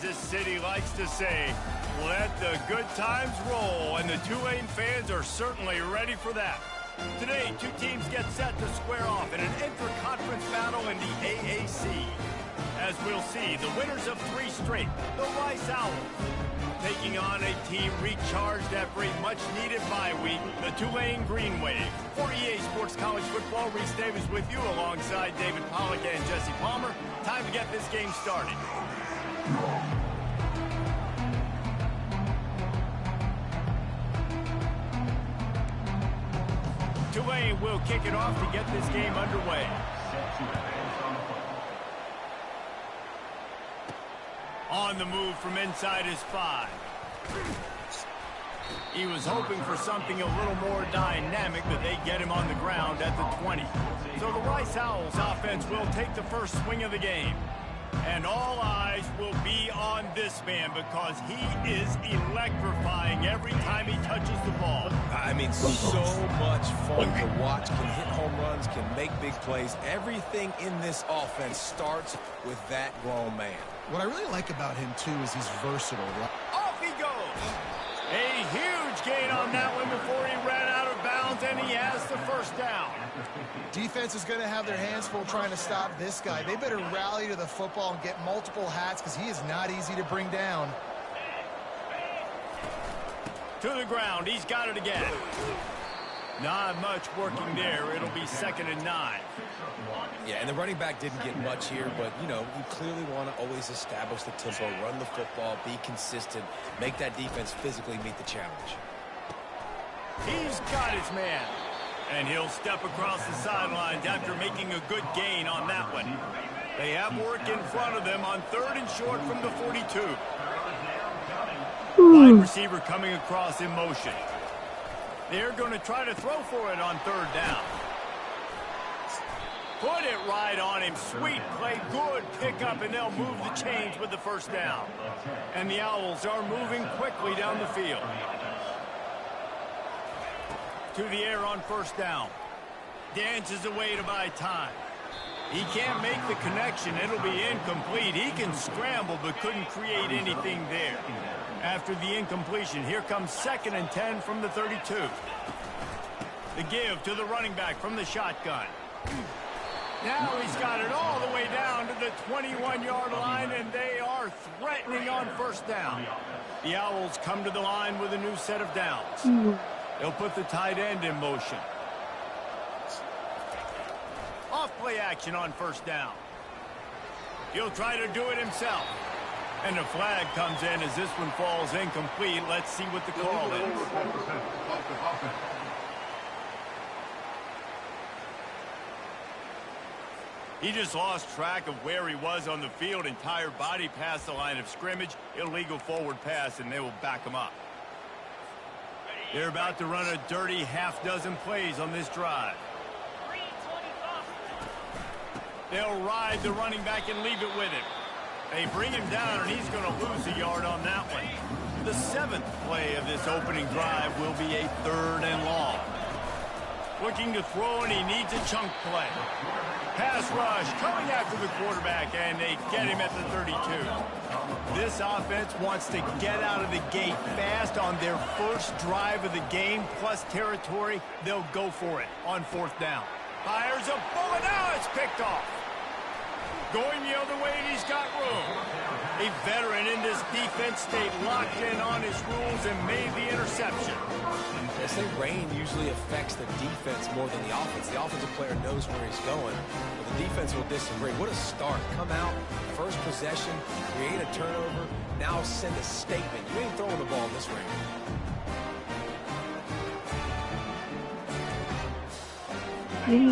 this city likes to say, let the good times roll, and the Tulane fans are certainly ready for that. Today, two teams get set to square off in an inter-conference battle in the AAC. As we'll see, the winners of 3 straight, the Rice Owls, taking on a team recharged after a much-needed bye week, the Tulane Green Wave. For EA Sports College Football, Reese Davis with you alongside David Pollack and Jesse Palmer. Time to get this game started. Tulane will kick it off to get this game underway. On the move from inside his 5. He was hoping for something a little more dynamic, but they get him on the ground at the 20. So the Rice Owls offense will take the first swing of the game. And all eyes will be on this man because he is electrifying every time he touches the ball. I mean, so much fun to watch. Can hit home runs, can make big plays. Everything in this offense starts with that grown man. What I really like about him, too, is he's versatile. Off he goes. A huge gain on that one before he ran out of bounds, and he has the first down. Defense is going to have their hands full trying to stop this guy. They better rally to the football and get multiple hats because he is not easy to bring down. To the ground. He's got it again. Not much working there. It'll be 2nd and 9. Yeah, and the running back didn't get much here, but, you know, you clearly want to always establish the tempo, run the football, be consistent, make that defense physically meet the challenge. He's got his man. And he'll step across the sidelines after making a good gain on that one. They have work in front of them on 3rd and short from the 42. Wide receiver coming across in motion. They're going to try to throw for it on 3rd down. Put it right on him. Sweet play, good pickup, and they'll move the chains with the first down. And the Owls are moving quickly down the field. To the air on 1st down. Dances away to buy time. He can't make the connection. It'll be incomplete. He can scramble but couldn't create anything there. After the incompletion, here comes 2nd and 10 from the 32. The give to the running back from the shotgun. Now he's got it all the way down to the 21-yard line, and they are threatening on 1st down. The Owls come to the line with a new set of downs. They'll put the tight end in motion. Off-play action on 1st down. He'll try to do it himself. And the flag comes in as this one falls incomplete. Let's see what the call is. He just lost track of where he was on the field. Entire body past the line of scrimmage. Illegal forward pass, and they will back him up. They're about to run a dirty half-dozen plays on this drive. They'll ride the running back and leave it with him. They bring him down, and he's going to lose a yard on that one. The 7th play of this opening drive will be a 3rd and long. Looking to throw, and he needs a chunk play. Pass rush coming after the quarterback, and they get him at the 32. This offense wants to get out of the gate fast on their first drive of the game, plus territory. They'll go for it on 4th down. Fires a bullet. Now it's picked off. Going the other way, and he's got room. A veteran in this defense stayed locked in on his rules and made the interception. I say rain usually affects the defense more than the offense. The offensive player knows where he's going, but the defense will disagree. What a start. Come out, first possession, create a turnover, now send a statement. You ain't throwing the ball in this rain.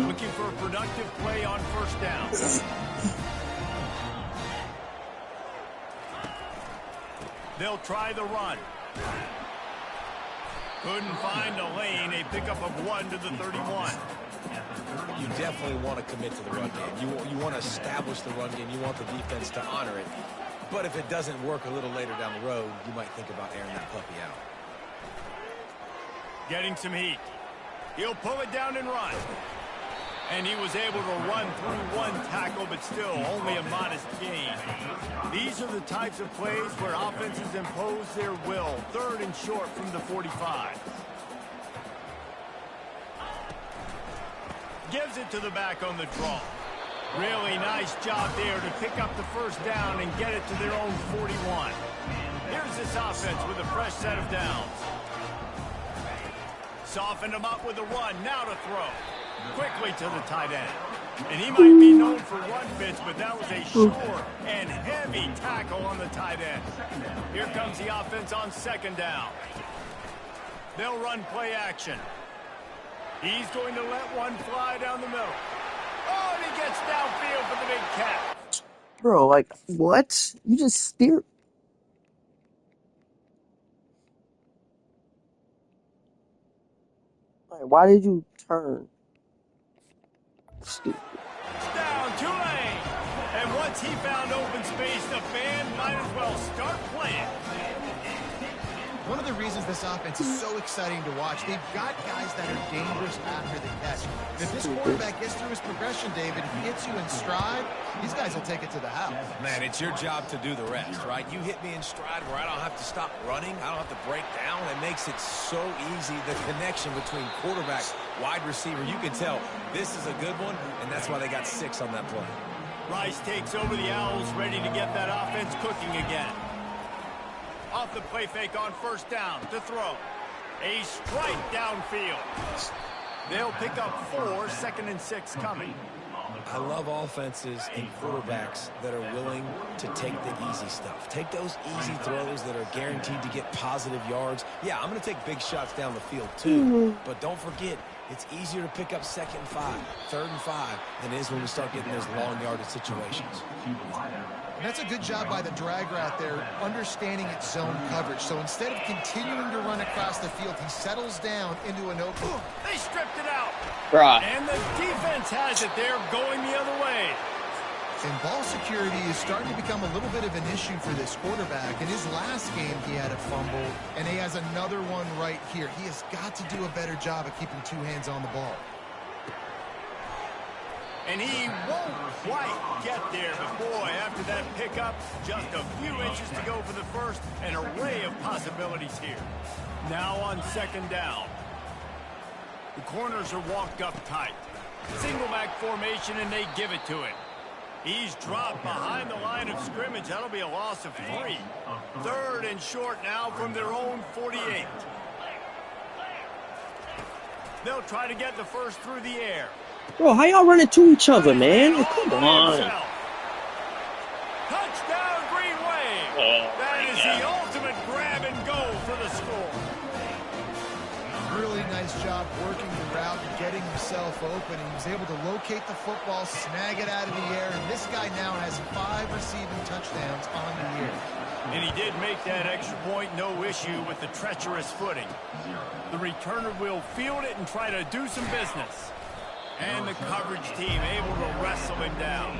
Looking for a productive play on 1st down. They'll try the run. Couldn't find a lane. A pickup of 1 to the 31. You definitely want to commit to the run game. You want to establish the run game. You want the defense to honor it. But if it doesn't work a little later down the road, you might think about airing that puppy out. Getting some heat. He'll pull it down and run. And he was able to run through one tackle, but still only a modest gain. These are the types of plays where offenses impose their will. 3rd and short from the 45. Gives it to the back on the draw. Really nice job there to pick up the first down and get it to their own 41. Here's this offense with a fresh set of downs. Softened him up with a run. Now to throw. Quickly to the tight end. And he might be known for run fits, but that was a short and heavy tackle on the tight end. Here comes the offense on 2nd down. They'll run play action. He's going to let one fly down the middle. Oh, and he gets downfield for the big catch. Bro, like, what? You just steered. Like, why did you turn? Stupid. It's down Tulane. And once he found open space, the band might as well start playing. One of the reasons this offense is so exciting to watch, they've got guys that are dangerous after the catch. If this quarterback gets through his progression, David, hits you in stride, these guys will take it to the house. Man, it's your job to do the rest, right? You hit me in stride where I don't have to stop running. I don't have to break down. It makes it so easy. The connection between quarterback, wide receiver, you can tell this is a good one, and that's why they got 6 on that play. Rice takes over the Owls, ready to get that offense cooking again. Off the play fake on 1st down to throw. A strike downfield. They'll pick up 4, 2nd and 6 coming. I love offenses and quarterbacks that are willing to take the easy stuff. Take those easy throws that are guaranteed to get positive yards. Yeah, I'm going to take big shots down the field too, but don't forget, it's easier to pick up 2nd and 5, 3rd and 5 than it is when we start getting those long yardage situations. And that's a good job by the drag route there, understanding its zone coverage. So instead of continuing to run across the field, he settles down into an open. Ooh, they stripped it out. Bruh. And the defense has it there going the other way. And ball security is starting to become a little bit of an issue for this quarterback. In his last game, he had a fumble, and he has another one right here. He has got to do a better job of keeping 2 hands on the ball. And he won't quite get there, but boy, after that pickup, just a few inches to go for the first, an array of possibilities here. Now on 2nd down. The corners are walked up tight. Single back formation, and they give it to him. He's dropped behind the line of scrimmage. That'll be a loss of 3. 3rd and short now from their own 48. They'll try to get the first through the air. Bro, how y'all running to each other, man? Come on. Touchdown, Green Wave. That is the ultimate grab and go for the score. Really nice job working the route and getting himself open. He was able to locate the football, snag it out of the air, and this guy now has 5 receiving touchdowns on the year. And he did make that extra point, no issue with the treacherous footing. The returner will field it and try to do some business. And the coverage team able to wrestle him down.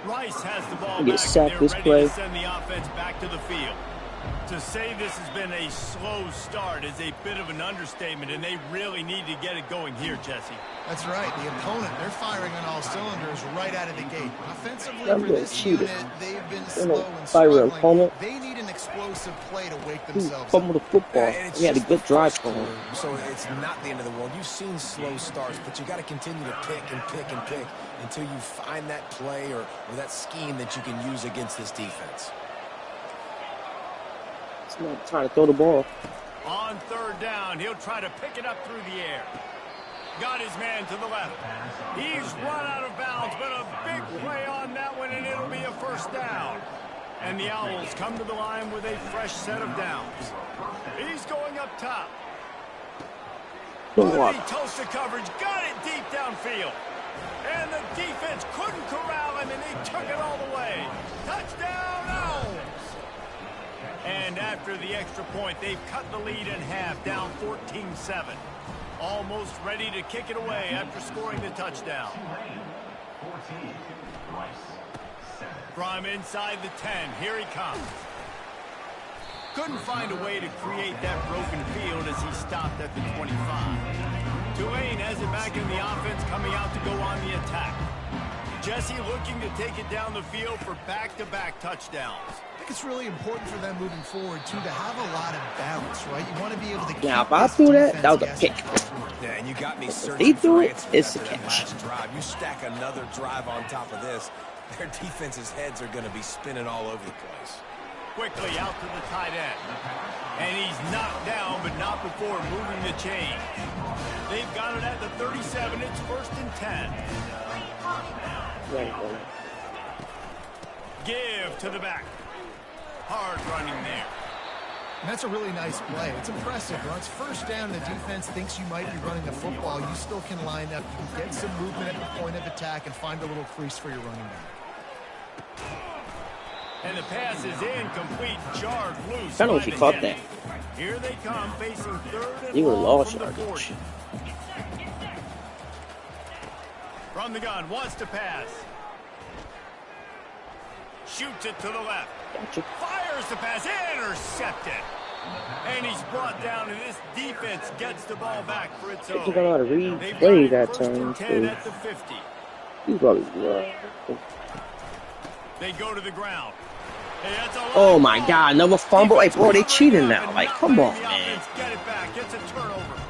Rice has the ball back, and they're ready to send the offense back to the field. To say this has been a slow start is a bit of an understatement, and they really need to get it going here, Jesse. That's right. The opponent, they're firing on all cylinders right out of the gate. Offensively for this unit, they've been slow and struggling. They need an explosive play to wake themselves up. The football. He had a good drive for him. So it's not the end of the world. You've seen slow starts, but you got to continue to pick and pick and pick until you find that play or that scheme that you can use against this defense. He's not trying to throw the ball. On 3rd down, he'll try to pick it up through the air. Got his man to the left. He's run out of bounds, but a big play on that one, and it'll be a 1st down. And the Owls come to the line with a fresh set of downs. He's going up top. Heavy toast to coverage, got it deep downfield. And the defense couldn't corral him, and they took it all the way. Touchdown, Owls! And after the extra point, they've cut the lead in half, down 14-7. Almost ready to kick it away after scoring the touchdown. From inside the 10, here he comes. Couldn't find a way to create that broken field as he stopped at the 25. Tulane has it back in the offense, coming out to go on the attack. Jesse looking to take it down the field for back-to-back touchdowns. I think it's really important for them moving forward, too, to have a lot of balance, right? You want to be able to keep Now, if I threw that was a pick. Yeah, and you got me He searching threw for it, answers it's a after that catch. last drive. You stack another drive on top of this, their defense's heads are going to be spinning all over the place. Quickly out to the tight end. And he's knocked down, but not before moving the chain. They've got it at the 37. It's 1st and 10. Right. Give to the back. Hard running there. And that's a really nice play. It's impressive. When it's 1st down and the defense thinks you might be running the football, you still can line up. You can get some movement at the point of attack and find a little crease for your running back. And the pass is incomplete. Jarred loose. I don't know if he caught that. Here they come, facing 3rd and He would have long lost from the yardage. 40. From the gun, wants to pass. Shoots it to the left. Gotcha. Fires the pass, intercepted. And he's brought down, and this defense gets the ball back for its I own. think I know how to read They've play got it that 1st and time. 10 So at the 50. he's probably They go to the ground. Hey, that's a Oh long my ball. God, another fumble. Like, bro, they Defense cheating covering up now. and Like, not come letting on, the man. offense get it back. It's a turnover.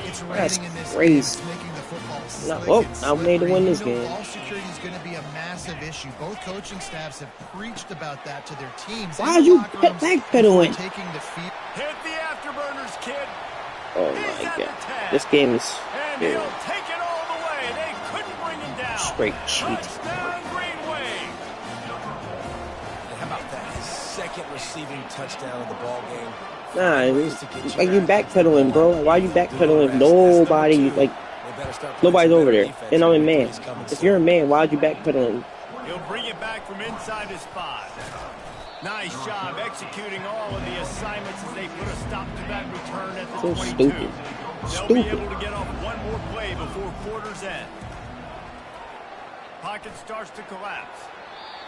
It's That's raining in this crazy. game. It's making the football slick oh, and now we need to slippery. win this You know game. Ball security is going to be a massive issue. Both coaching staffs have preached about that to their teams. Why In are the you locker rooms backpedaling? before taking the field. Hit the afterburners, kid. Oh He's my at God. the 10. This game is And he'll take it all the way. They couldn't bring him down. straight cheat. Touchdown, Greenway. How about that? His 2nd receiving touchdown of the ball game. Nah, it's like you backpedaling, bro. Why you backpedaling if nobody, like, nobody's over there? And I'm a man. If you're a man, why'd you backpedaling? He'll bring it back from inside his spot. Nice job executing all of the assignments as they put a stop to that return at the So 22. stupid. They'll be Stupid. able to get off one more play before quarter's end. Pocket starts to collapse.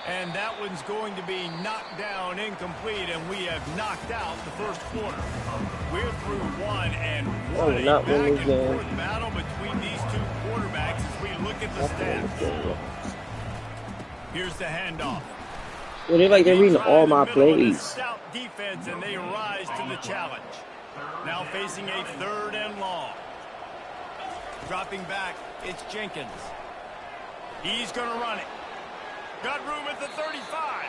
And that one's going to be knocked down incomplete, and we have knocked out the 1st quarter. We're through 1, and what a not win this back and game. forth battle between these two quarterbacks as we look at the stats. Here's the handoff. Well, they're like they're reading all my plays. Stout defense, and they rise to the challenge. Now facing a 3rd and long. Dropping back, it's Jenkins. He's going to run it. Got room at the 35.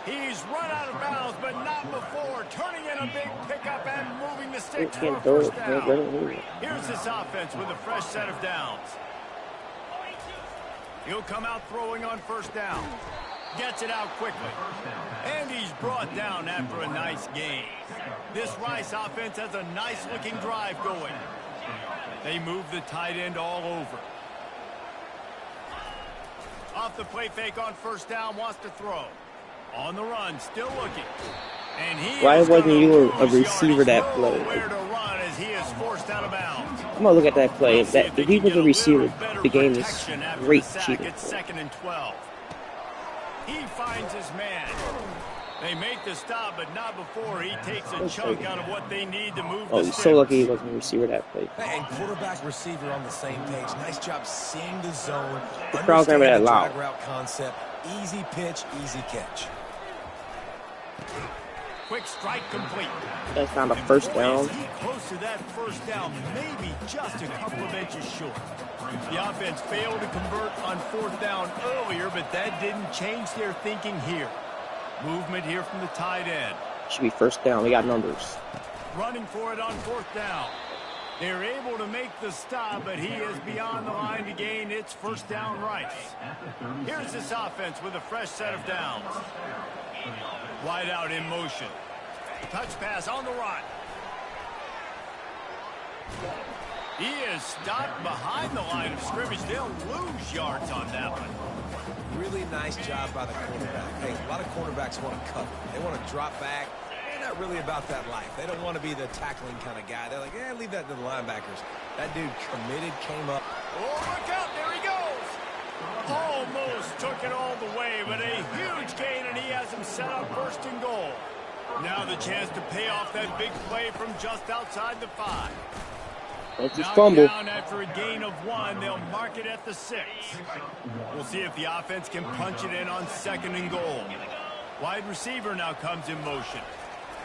He's run out of bounds, but not before. Turning in a big pickup and moving the sticks for a Can't throw it. 1st Can't let it down. move. Here's this offense with a fresh set of downs. He'll come out throwing on 1st down. Gets it out quickly. And he's brought down after a nice gain. This Rice offense has a nice-looking drive going. They move the tight end all over. Off the play fake on 1st down, wants to throw. On the run, still looking. And he Why is wasn't gonna you a lose receiver yardage. that play? Nowhere to run as he is forced out of bounds. I'm gonna look at that play. If See that if they if he can was get a receiver, little better the game is protection after great the sack. cheating. It's 2nd and 12. He finds his man. They make the stop, but not before he takes a chunk out of what they need to move Oh, the he's so sticks. lucky he wasn't a receiver that play. And quarterback receiver on the same page. Nice job seeing the zone. The crowd's never that understanding the loud. drag route concept. Easy pitch, easy catch. Quick strike complete. That's not a 1st Boy, down. is he close to that 1st down, maybe just a couple of inches short. The offense failed to convert on 4th down earlier, but that didn't change their thinking here. Movement here from the tight end. Should be 1st down. We got numbers. Running for it on 4th down. They're able to make the stop, but he is beyond the line to gain. It's 1st down Rice. Here's this offense with a fresh set of downs. Wide out in motion. Touch pass on the run. He is stopped behind the line of scrimmage. They'll lose yards on that one. Really nice job by the quarterback. Hey, a lot of quarterbacks want to cover. They want to drop back. They're not really about that life. They don't want to be the tackling kind of guy. They're like, leave that to the linebackers. That dude committed, came up. Oh, look out. There he goes. Almost took it all the way, but a huge gain, and he has him set up 1st and goal. Now the chance to pay off that big play from just outside the 5. Don't just fumble. Down after a gain of 1, they'll mark it at the 6. We'll see if the offense can punch it in on 2nd and goal. Wide receiver now comes in motion.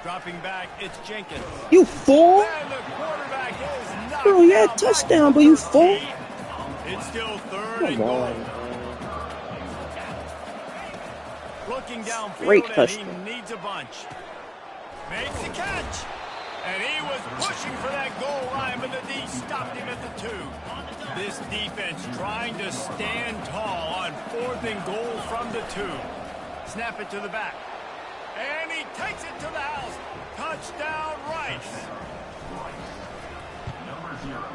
Dropping back, it's Jenkins. You fool! And the quarterback is knocked Bro, you had a down touchdown, by but you number fool. 13. It's still 3rd and Come goal. on. Looking downfield, Great and touchdown. he needs a bunch. Makes the catch. And he was pushing for that goal line, but the D stopped him at the 2. This defense trying to stand tall on 4th and goal from the 2. Snap it to the back. And he takes it to the house. Touchdown, Rice.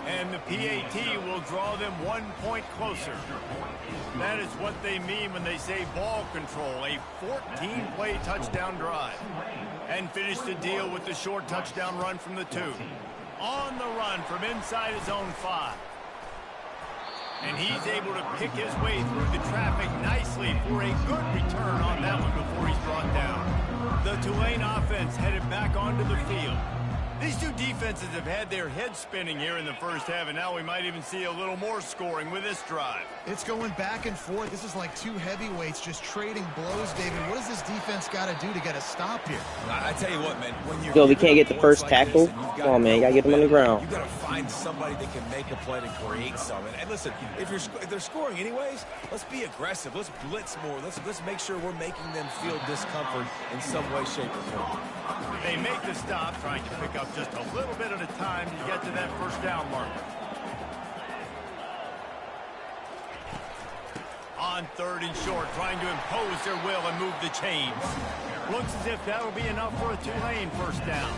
And the PAT will draw them 1 point closer. That is what they mean when they say ball control, a 14-play touchdown drive. And finish the deal with the short touchdown run from the 2. On the run from inside his own 5. And he's able to pick his way through the traffic nicely for a good return on that one before he's brought down. The Tulane offense headed back onto the field. These two defenses have had their heads spinning here in the first half, and now we might even see a little more scoring with this drive. It's going back and forth. This is like 2 heavyweights just trading blows, David. What does this defense got to do to get a stop here? I tell you what, man. When you're Yo, we can't get the first tackle. Come on, man. You got to get them on the ground. You got to find somebody that can make a play to create something. And listen, if they're scoring anyways, let's be aggressive. Let's blitz more. Let's make sure we're making them feel discomfort in some way, shape, or form. They make the stop, trying to pick up just a little bit at a time to get to that first down marker. On 3rd and short, trying to impose their will and move the chains. Looks as if that'll be enough for a Tulane first down.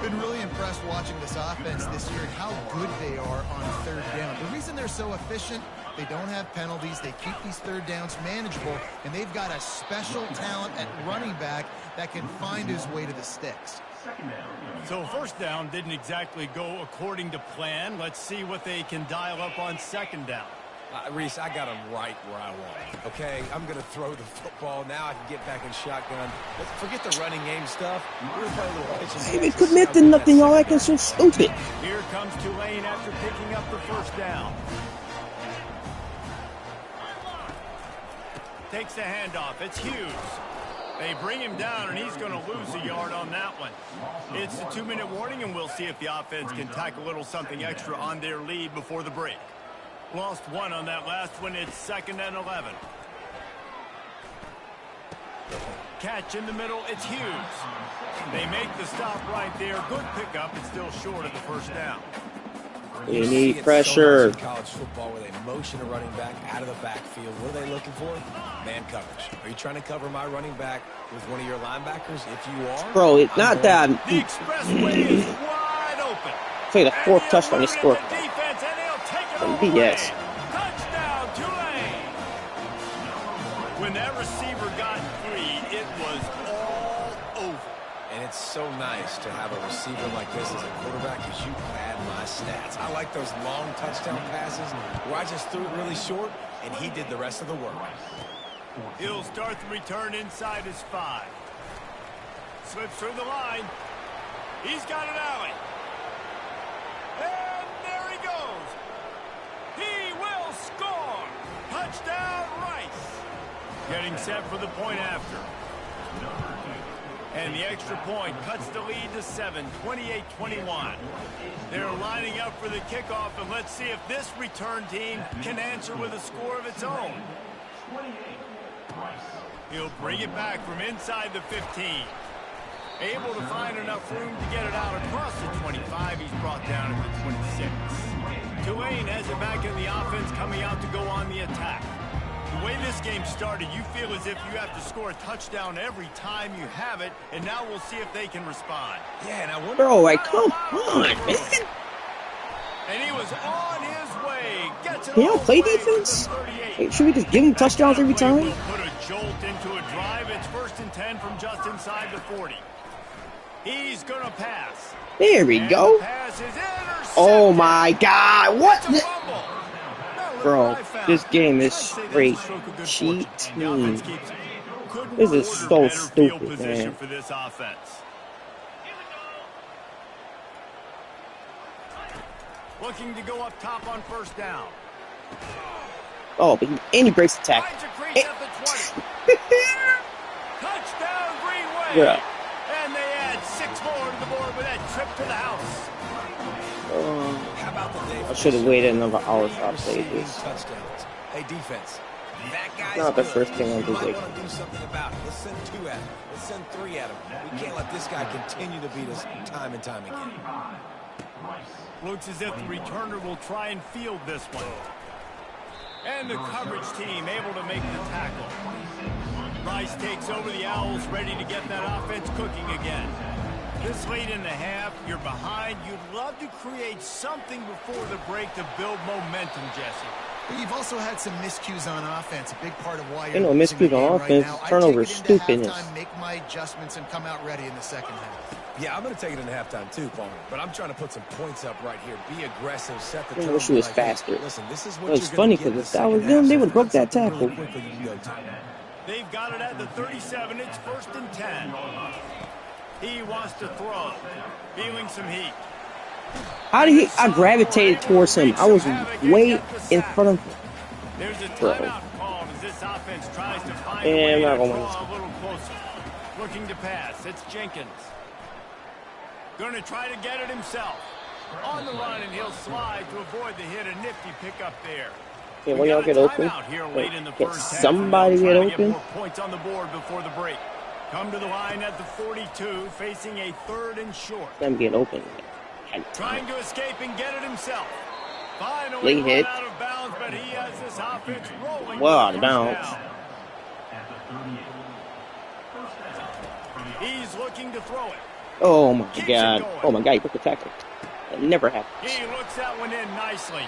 Been really impressed watching this offense this year and how good they are on 3rd down. The reason they're so efficient, they don't have penalties, they keep these 3rd downs manageable, and they've got a special talent at running back that can find his way to the sticks. So first down didn't exactly go according to plan. Let's see what they can dial up on 2nd down. Reese, I got him right where I want him, okay? I'm going to throw the football. Now I can get back in shotgun. Let's forget the running game stuff. We're going to play a little pitching. Even commit to nothing. Y'all acting so stupid. Here comes Tulane after picking up the first down. Takes the handoff. It's Hughes. They bring him down, and he's going to lose a yard on that one. It's the 2-minute warning, and we'll see if the offense can tack a little something extra on their lead before the break. Lost 1 on that last one. It's 2nd and 11. Catch in the middle. It's Hughes. They make the stop right there. Good pickup. It's still short of the first down. We need pressure. So much in college football where they motion a running back out of the backfield. What are they looking for? Man coverage. Are you trying to cover my running back with one of your linebackers? If you are, Bro, it's not that. The expressway is wide open. Say the 4th touchdown he scored. Defense, and they'll take it all BS. away. Touchdown, Tulane. When that receiver got free, it was all over. And it's so nice to have a receiver like this as a quarterback because you pad my stats. I like those long touchdown passes where I just threw it really short and he did the rest of the work. He'll start the return inside his 5. Slips through the line. He's got an alley. And there he goes. He will score. Touchdown, Rice. Getting set for the point after. And the extra point cuts the lead to 7, 28-21. They're lining up for the kickoff, and let's see if this return team can answer with a score of its own. He'll bring it back from inside the 15. Able to find enough room to get it out across the 25. He's brought down at the 26. Tulane has it back in the offense, coming out to go on the attack. The way this game started, you feel as if you have to score a touchdown every time you have it, and now we'll see if they can respond. Yeah, and I wonder. Bro, like, come on, man. And he was on his way. Gets it Can y'all all play the way to defense? the 38. Hey, should we just give him touchdowns every time? Will put a jolt into a drive. It's 1st and 10 from just inside the 40. He's going to pass. There we And go. the pass is intercepted. Oh my God! What? It's a fumble. Now, look Bro, what I found. this game is I'd say that's straight a stroke of good cheating. fortune. The offense keeps it. Couldn't This is order so better field stupid, position man. for this offense. Looking to go up top on first down. Oh, but he breaks the tackle. Finds a crease at the 20. Touchdown, Green Bay. Yeah. And they add 6 more to the board with that trip to the house. How about the day? I should have waited another hour so I played this. Touchdowns. Hey, defense. That guy's Not the good. first thing I You do. might want to do something about it. Let's send 2 at him. Let's send 3 at him. We can't let this guy continue to beat us time and time again. Looks as if the returner will try and field this one. And the coverage team able to make the tackle. Rice takes over the Owls, ready to get that offense cooking again. This late in the half, you're behind. You'd love to create something before the break to build momentum, Jesse. But you've also had some miscues on offense. A big part of why You you're know, losing the miscues on game offense, right now. turnovers, I take it into stupidness. halftime, make my adjustments, and come out ready in the second half. Yeah, I'm going to take it in halftime too, Palmer. But I'm trying to put some points up right here. Be aggressive, set the I tone. wish he was like, faster. Listen, this is what It was you're funny gonna get in because the if that was second them, half. they would have broke that Something really tackle. quickly you can go to. They've got it at the 37. It's 1st and 10. He wants to throw. Feeling some heat. How did he? I gravitated towards him. I was way in front of him. There's a Bro. timeout called as this offense tries to find Yeah, a way I'm not to gonna draw win a little closer. Looking to pass. It's Jenkins. Going to try to get it himself. On the run, and he'll slide to avoid the hit. A nifty pickup there. Okay, when y'all get open, Here late in the get first half, somebody and get they'll try to open. more points on the board before the break. Come to the line at the 42, facing a 3rd and short. Let him get open. Trying to escape and get it himself. Finally Late hit. out of bounds, but he has this offense rolling. Well, out for of first bounds. down. He's looking to throw it. Oh my god. Oh my god, he broke the tackle. That never happens. He looks that one in nicely.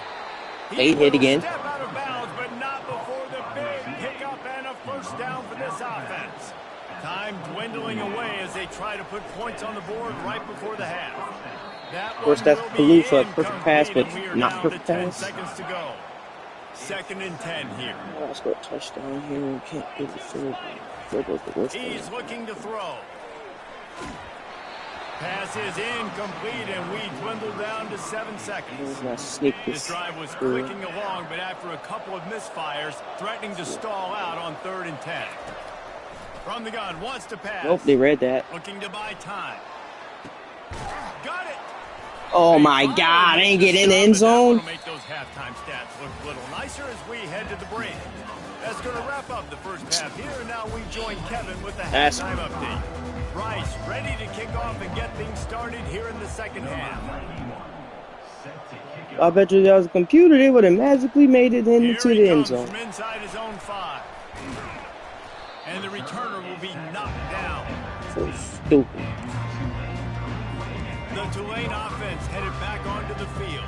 Late hit again. Step out of bounds, but not before the big pickup and a first down for this offense. Time dwindling away as they try to put points on the board right before the half. That Of course, one that's will be Kalu for a perfect pass, but incomplete, and we are not down perfect to 10 pass. seconds to go. 2nd and 10 here. Oh, let's go touchdown here. We can't get the field. Field goes the worst thing. He's looking to throw. Pass is incomplete, and we dwindle down to 7 seconds. Let's not sneak This this. drive was through. clicking along, but after a couple of misfires, threatening to stall out on 3rd and 10. From the gun, wants to pass. Nope, they read that. Looking to buy time. Got it. Oh my god, I ain't get in the end zone. That'll make those halftime stats look a little nicer as we head to the break. That's going to wrap up the first half here, and now we join Kevin with the That's- halftime update. Rice ready to kick off and get things started here in the second half. I bet you that was a computer, they would have magically made it Here into he the end comes zone. from inside his own 5. And the returner will be knocked down. So stupid. The Tulane offense headed back onto the field.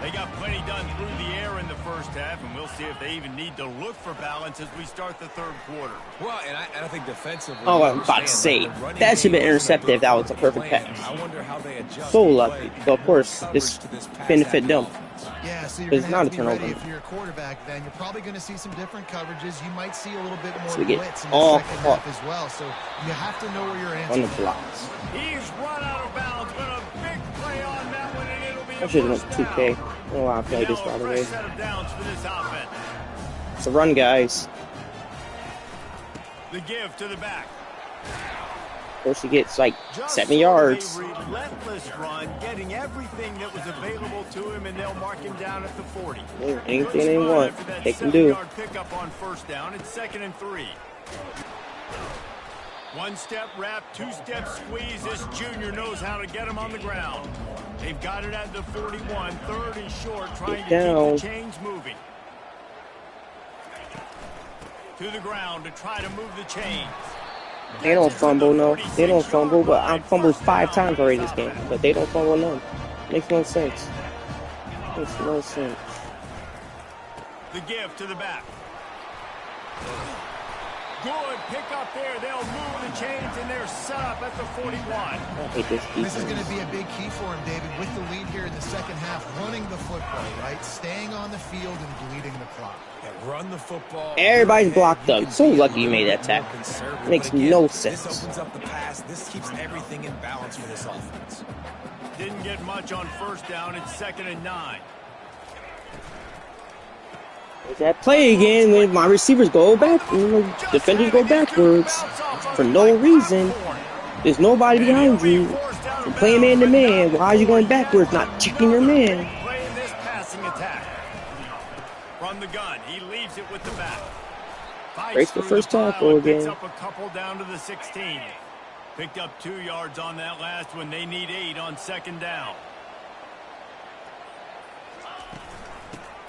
They got plenty done through the air in the first half, and we'll see if they even need to look for balance as we start the 3rd quarter. Well, and I think defensively. Oh, I'm about to say, that should have been intercepted if that was a perfect pass. I wonder how they adjust So the lucky. play So of course, coverage this to pass benefit happy them. offense. Yeah, so you're It's going to not have a to be ready turnover. if you're a quarterback then. You're probably going to see some different coverages. You might see a little bit more So we get blitz in the all second caught half as well. So you have to know where your on the answers are. blocks. He's run out of bounds, but a big play on that one, and it'll be I a should have first went 2K. down. I don't know why I played this Now by a the fresh way. set of downs for this offense. It's a run, guys. The give to the back. Of course, he gets like Just 7 sort of yards. a relentless run, getting everything that was available to him, and they'll mark him down at the 40. Anything Good they spot want, after that they can do. 7-yard pickup on first down. It's 2nd and 3. One step wrap, 2-step squeeze. This junior knows how to get him on the ground. They've got it at the 41, 3rd and short, trying to down. keep the chains moving. To the ground to try to move the chains. They don't fumble, no. They don't fumble, but I fumbled 5 times already this game. But they don't fumble none. Makes no sense. Makes no sense. The give to the back. Good pick up there. They'll move the chains, and they're set up at the 41. I hate this This is defense. going to be a big key for him, David, with the lead here in the second half, running the football, right? Staying on the field and bleeding the clock. Yeah, run the football. Everybody's blocked You up. can So be lucky you a made little that tackle. more conservative, Makes but again, no This sense. opens up the pass. This keeps everything in balance for this offense. Didn't get much on first down. It's 2nd and 9. That play again when my receivers go back, defenders go backwards for no reason. There's nobody behind you. You're playing man to man. Why are you going backwards, not checking your man? Playing this passing attack. From the gun, he leaves it with the back. Breaks the first tackle again. Picks up a couple down to the 16. Picked up 2 yards on that last one. They need 8 on 2nd down.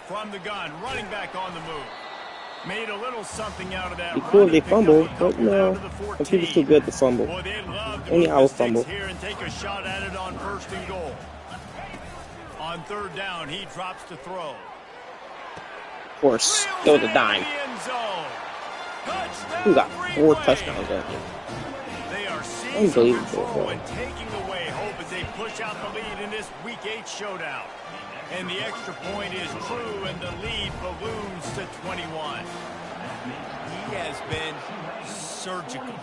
From the gun, running back on the move. Made a little something out of that. Be cool if they fumble, but no. Computer's too good to fumble. Boy, Only I will fumble. Here and take a shot at it on 1st and goal. On 3rd down, he drops to throw. Of course, go to dime. Who got 4 touchdowns that game? They are seizing Unbelievable, control bro. and taking away hope as they push out the lead in this Week 8 showdown. And the extra point is true, and the lead balloons to 21. He has been surgical,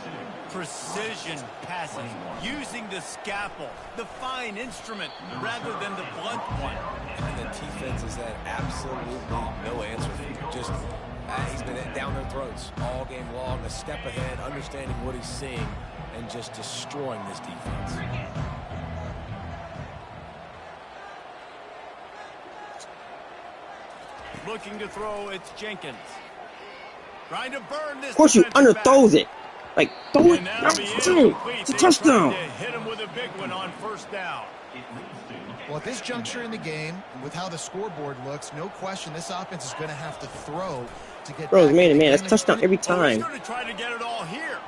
precision passing, using the scalpel, the fine instrument, rather than the blunt one. And the defense has had absolutely no answer for him. Just, he's been down their throats all game long, a step ahead, understanding what he's seeing, and just destroying this defense. Looking to throw, it's Jenkins. Trying to burn this. Of course, you underthrows it. Like, throw it. It's a touchdown. Hit him with a big one on 1st down. Well, at this juncture in the game, with how the scoreboard looks, no question this offense is going to have to throw to get. Bro, man, that's touchdown every time. He's going to try to get it all here.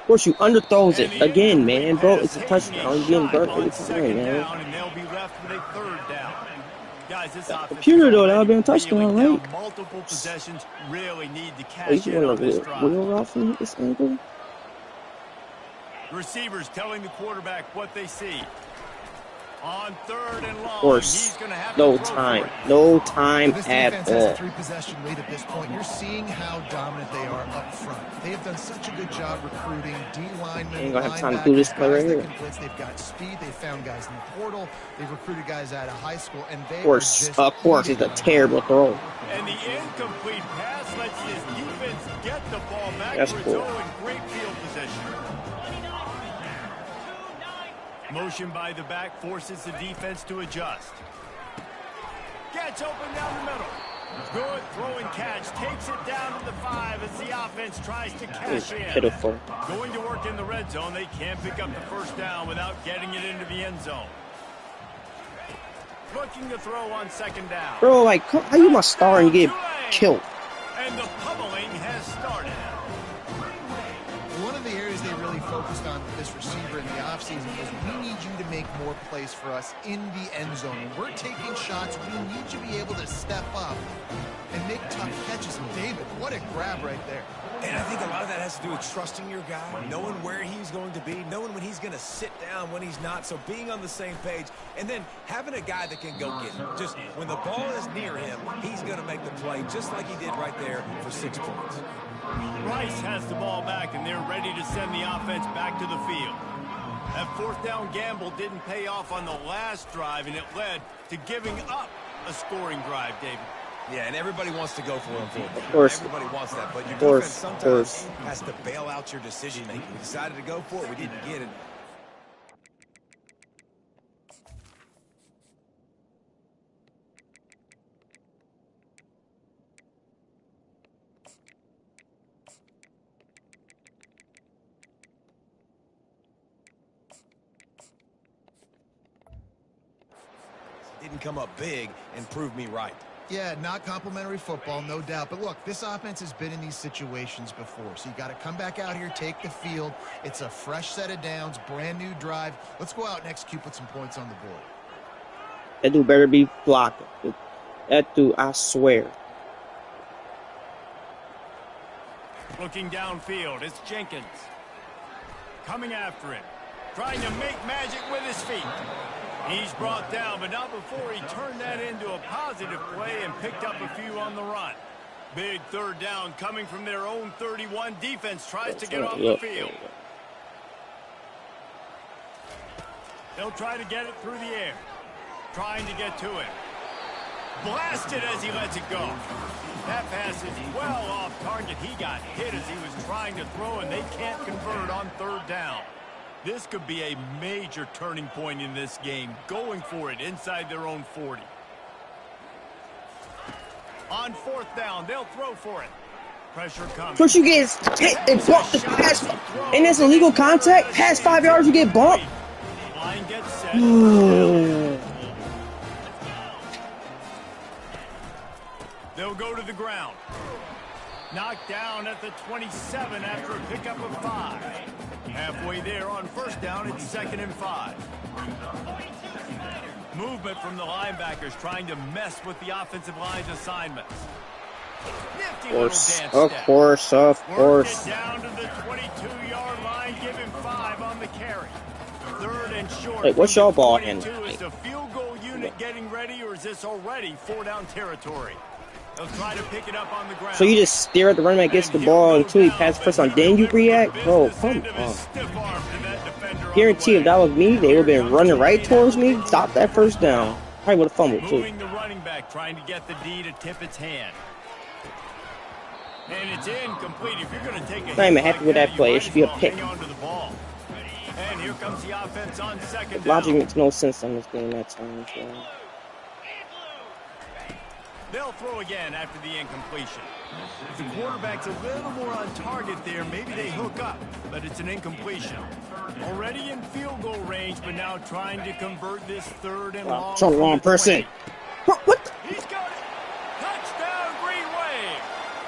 Of course, you underthrows it again, man. Bro, it's a touchdown. You're getting burnt every time, man. And they'll be left with a 3rd down. Guys, this Computer though, that'll be a touchdown, right? Multiple possessions really need to Oh, cash you in on want this to drive. wheel off from this angle? Receivers telling the quarterback what they see. On 3rd and long, Of course, he's going to have no to throw time. for it. No time This at defense has a all. 3-possession lead at this point. You're seeing how dominant they are up front. They have done such a good job recruiting D-linemen, Ain't gonna have time to do this play right here. They've got speed. They found guys in the portal. They've recruited guys out of high school, and they Of course, it's a terrible throw. And the incomplete pass lets his defense get the ball back That's to its cool. own great field position. Motion by the back forces the defense to adjust. Gets open down the middle. Good throw and catch. Takes it down to the 5 as the offense tries to cash in. Pitiful. Going to work in the red zone. They can't pick up the 1st down without getting it into the end zone. Looking to throw on 2nd down. Bro, like, how you my star and you get killed? And the pummeling has started. One of the areas they really focused on with this receiver in the offseason was we need you to make more plays for us in the end zone. When we're taking shots, we need you to be able to step up and make tough catches. And David, what a grab right there. And I think a lot of that has to do with trusting your guy, knowing where he's going to be, knowing when he's going to sit down, when he's not, so being on the same page, and then having a guy that can go get it. Just when the ball is near him, he's going to make the play just like he did right there for 6 points. Rice has the ball back, and they're ready to send the offense back to the field. That 4th down gamble didn't pay off on the last drive, and it led to giving up a scoring drive, David. Yeah, and everybody wants to go for him. Of course. Everybody wants that, but your Of course, defense of sometimes course. has to bail out your decision-making. We decided to go for it. We didn't get it. Didn't come up big and prove me right. Yeah, not complimentary football, no doubt. But look, this offense has been in these situations before. So you got to come back out here, take the field. It's a fresh set of downs, brand new drive. Let's go out and execute, put some points on the board. That dude better be blocking. That dude, I swear. Looking downfield, it's Jenkins. Coming after him. Trying to make magic with his feet. He's brought down, but not before he turned that into a positive play and picked up a few on the run. Big 3rd down coming from their own 31. Defense tries to get off the field. They'll try to get it through the air. Trying to get to it. Blasted as he lets it go. That pass is well off target. He got hit as he was trying to throw, and they can't convert on third down. This could be a major turning point in this game, going for it inside their own 40. On fourth down, they'll throw for it. Pressure coming. First you get hit and bumped the pass, and that's illegal contact. Past 5 yards, you get bumped. Line gets set. They'll go to the ground. Knocked down at the 27 after a pickup of 5. Halfway there on first down, it's 2nd and 5. Movement from the linebackers trying to mess with the offensive line's assignments. Nifty little dance step. Of course. Work it down to the 22-yard line, give him 5 on the carry. 3rd and short. Wait, what's y'all ball in? Is the field goal unit getting ready, or is this already 4-down territory? They'll try to pick it up on the ground. So you just stare at the running back, gets the ball until he passes first on, then you react? Bro, come on. Guarantee if that was me, they would have been running right towards me. Stop that first down. Probably would have fumbled too. Moving the running back, trying to get the D to tip its hand. And it's incomplete. If you're going to take a I'm not even happy with that play. It should be a pick. And here comes the offense on second down. Logic makes no sense on this game that time. So. They'll throw again after the incompletion. If the quarterback's a little more on target there, maybe they hook up, but it's an incompletion. Already in field goal range, but now trying to convert this 3rd and long. It's the wrong person. What? He's got it. Touchdown, Green Wave.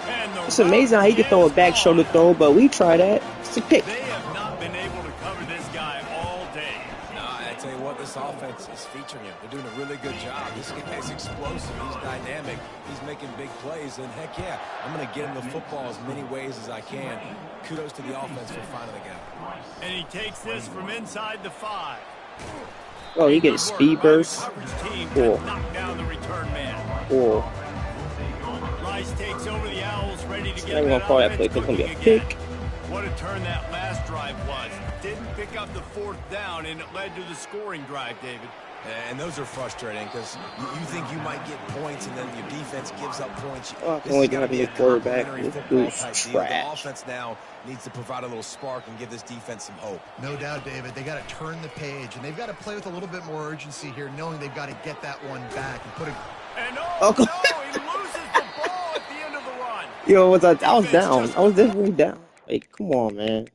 And it's amazing how he can throw a back shoulder throw, but we try that. It's a pick. They have not been able to cover this guy all day. No, I tell you what, this offense is featuring him. They're doing a really good job. This guy's explosive. He's dynamic. He's making big plays. And heck yeah, I'm going to get him the football as many ways as I can. Kudos to the offense for finding the guy. And he takes this from inside the 5. Oh, he gets speed burst. Cool. Knock down the return man. Cool. Rice takes over the Owls, ready to get I'm going to call that play because it's going to be a pick. What a turn that last drive was. Didn't pick up the 4th down, and it led to the scoring drive, David. And those are frustrating because you think you might get points, and then your defense gives up points. Oh, I can only have a new quarterback. This dude's The trash. offense now needs to provide a little spark and give this defense some hope. No doubt, David. They got to turn the page, and they've got to play with a little bit more urgency here, knowing they've got to get that one back and put it. And Oh, no, he loses the ball at the end of the run. Yo, I was down. I was definitely down. Like, come on, man.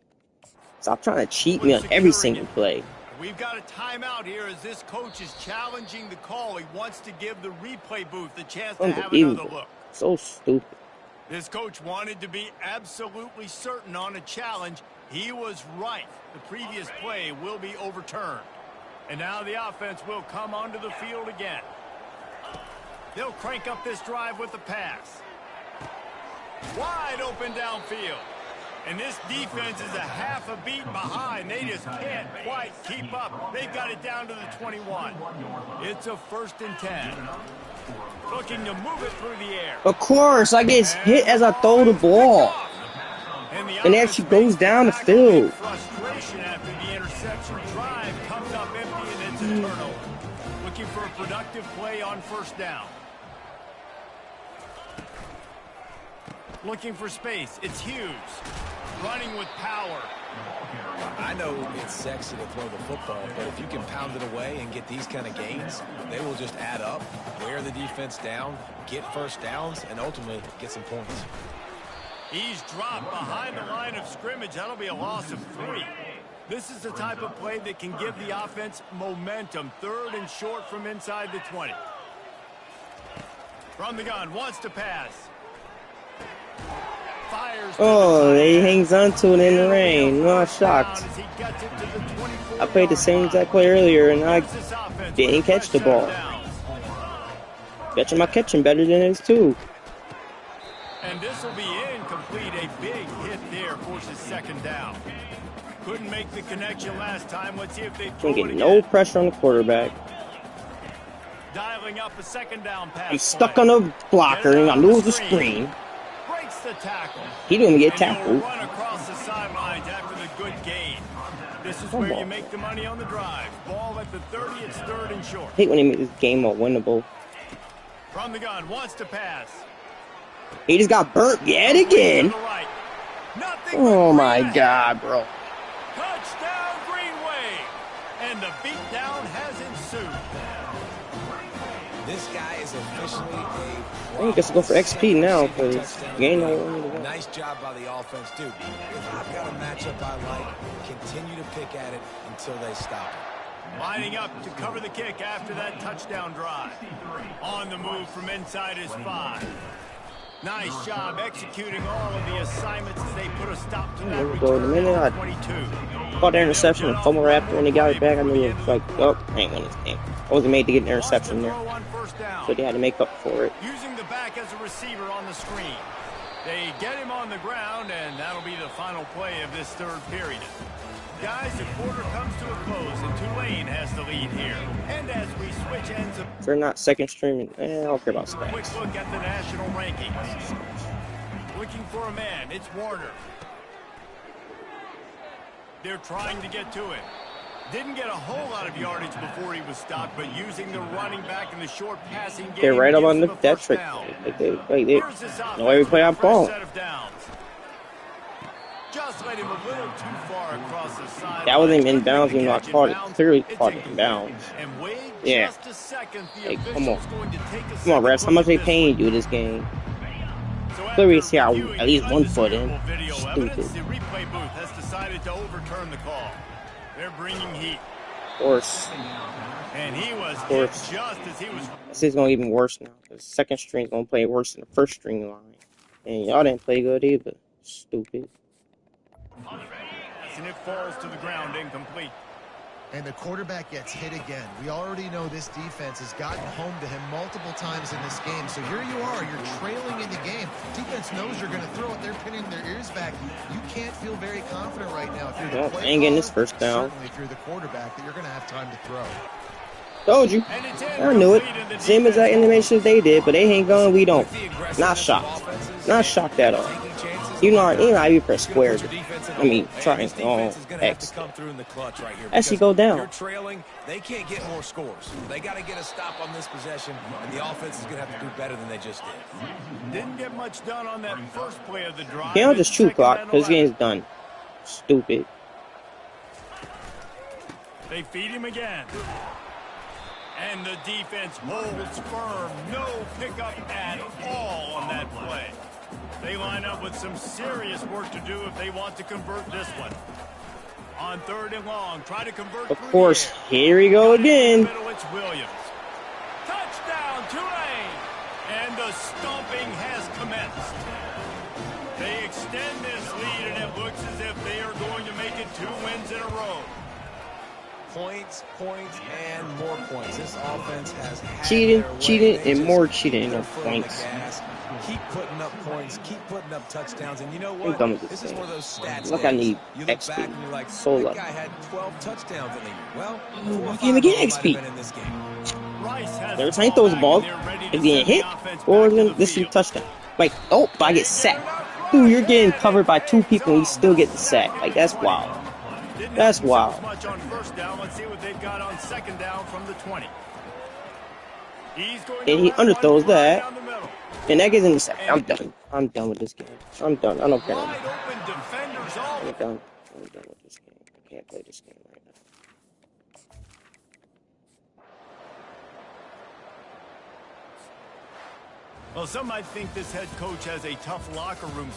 Stop trying to cheat me on every single play. We've got a timeout here as this coach is challenging the call. He wants to give the replay booth the chance to have another look. So stupid. This coach wanted to be absolutely certain on a challenge. He was right. The previous play will be overturned. And now the offense will come onto the field again. They'll crank up this drive with the pass. Wide open downfield. And this defense is a half a beat behind. They just can't quite keep up. They've got it down to the 21. It's a 1st and 10. Looking to move it through the air. Of course, I get hit as I throw the ball. And then she goes down the field. Frustration after the interception. Drive comes up empty and it's a turnover. Looking for a productive play on first down. Looking for space. It's Hughes. Running with power. I know it's sexy to throw the football, but if you can pound it away and get these kind of gains, they will just add up, wear the defense down, get first downs, and ultimately get some points. He's dropped behind the line of scrimmage. That'll be a loss of 3. This is the type of play that can give the offense momentum. 3rd and short from inside the 20. From the gun, wants to pass. Oh, he hangs on to it in the rain. Not shocked. I played the same exact play earlier, and I didn't catch the ball. Bet you my catching better than his too. And this will be incomplete. A big hit there forces 2nd down. Couldn't make the connection last time. Let's see if they throw it again. No pressure on the quarterback. Dialing up a 2nd down pass. He's stuck on a blocker, and I lose the screen. Breaks the tackle. He didn't even get tackled. Run across the sidelines after the good gain. This is Come where on. you make the money on the drive. Ball at the 30, it's 3rd and short. I hate when they make this game more winnable. From the gun, wants to pass. He just got burnt yet again. To the right. Nothing Oh but my green God, bro. ahead. Touchdown, Greenway. And the beatdown has ensued. This guy is officially I think it's go for XP now because game no. Nice job by the offense, dude. If I've got a matchup I like, continue to pick at it until they stop it. Lining up to cover the kick after that touchdown drive. On the move from inside his 5. Nice job executing all of the assignments as they put a stop to that There we go. The return minute on I 22. caught the interception and fumble Raptor and they got it back, I knew it was like, oh, I ain't win this game. I wasn't made to get an interception there, so they had to make up for it. Using the back as a receiver on the screen. They get him on the ground, and that'll be the final play of this 3rd period. Guys, the quarter comes to a close, and Tulane has the lead here. And as we switch ends of... If they're not second streaming, I don't care about Quick stats. look at the national rankings. Looking for a man, it's Warner. They're trying to get to him. Didn't get a whole lot of yardage before he was stopped, but using the running back in the short passing game. They're right up gives on the him a that first trick. down. They Here's this no way we play offense on with a ball. fresh set of downs. Just let him a little too far across the side. That wasn't even inbounds, even though I caught it. Clearly caught it inbounds. And wait Yeah. just a second. The Hey, come on. official's going to take a Come on, second refs. How look much at they this paying one. you this game? So Clearly after see how reviewing at least the 1 foot in. undisputable video Stupid. evidence, the replay booth has decided to overturn the call. They're bringing heat. Of course. And he was hit course. just as he was. This is going to get even worse now. The second string's going to play worse than the first string line. And y'all didn't play good either. Stupid. And it falls to the ground incomplete. And the quarterback gets hit again. We already know this defense has gotten home to him multiple times in this game. So here you are, you're trailing in the game. Defense knows you're going to throw it. They're pinning their ears back. You can't feel very confident right now if you're the Well, play ain't getting this caller, first down. certainly if you're the quarterback, that you're going to have time to throw. Told you. And it's I knew it. incomplete, and the Same as that defense animation they did, but they ain't going, we don't. With the aggressiveness Not of shocked. offenses Not shocked at all. taking chances, You know how you press it's gonna squares. put your defense in I mean, a- trying this defense on is gonna have X. to come through in the clutch right here. As he because go down. You're trailing. They can't get more scores. They got to get a stop on this possession, and the offense is going to have to do better than they just did. Didn't get much done on that first play of the drive. Can't just shoot Second clock and because 11. game's done. Stupid. They feed him again. And the defense holds firm. No pickup at all on that play. They line up with some serious work to do if they want to convert this one. On 3rd and long, try to convert. Of through the course, air. here we go Got it in the again. middle, it's Williams. Touchdown, Tulane. And the stomping has commenced. They extend this lead, and it looks as if they are going to make it 2 wins in a row. Points, and more points. This offense has had Cheating, their way. cheating, They and just more keep cheating, their no foot on the points. gas, keep putting up points, keep putting up touchdowns, and you know I'm what? done with this This is game. one of those stats. Look, I days. need You look XP. back and you're like, So that lucky. guy had 12 touchdowns in the year. Well, I 4 or can't 5 even get of them XP. might have been in this game. Rice has Every the time he throws the back, ball, and they're ready it's to getting send the hit offense or back to the this is a field. touchdown. Like, oh, but I get sacked. Dude, you're getting covered by 2 people and you still get the sack. Like, that's wild. Didn't That's have to do wild. much on 1st down. Let's see what they've got on 2nd down from the 20. He's going And he to run underthrows one that. down the middle. And that gets in the sack. I'm done. I'm done with this game. I'm done. I don't care. Wide open defenders all I'm done. I'm done with this game. I can't play this game right now. Well, some might think this head coach has a tough locker room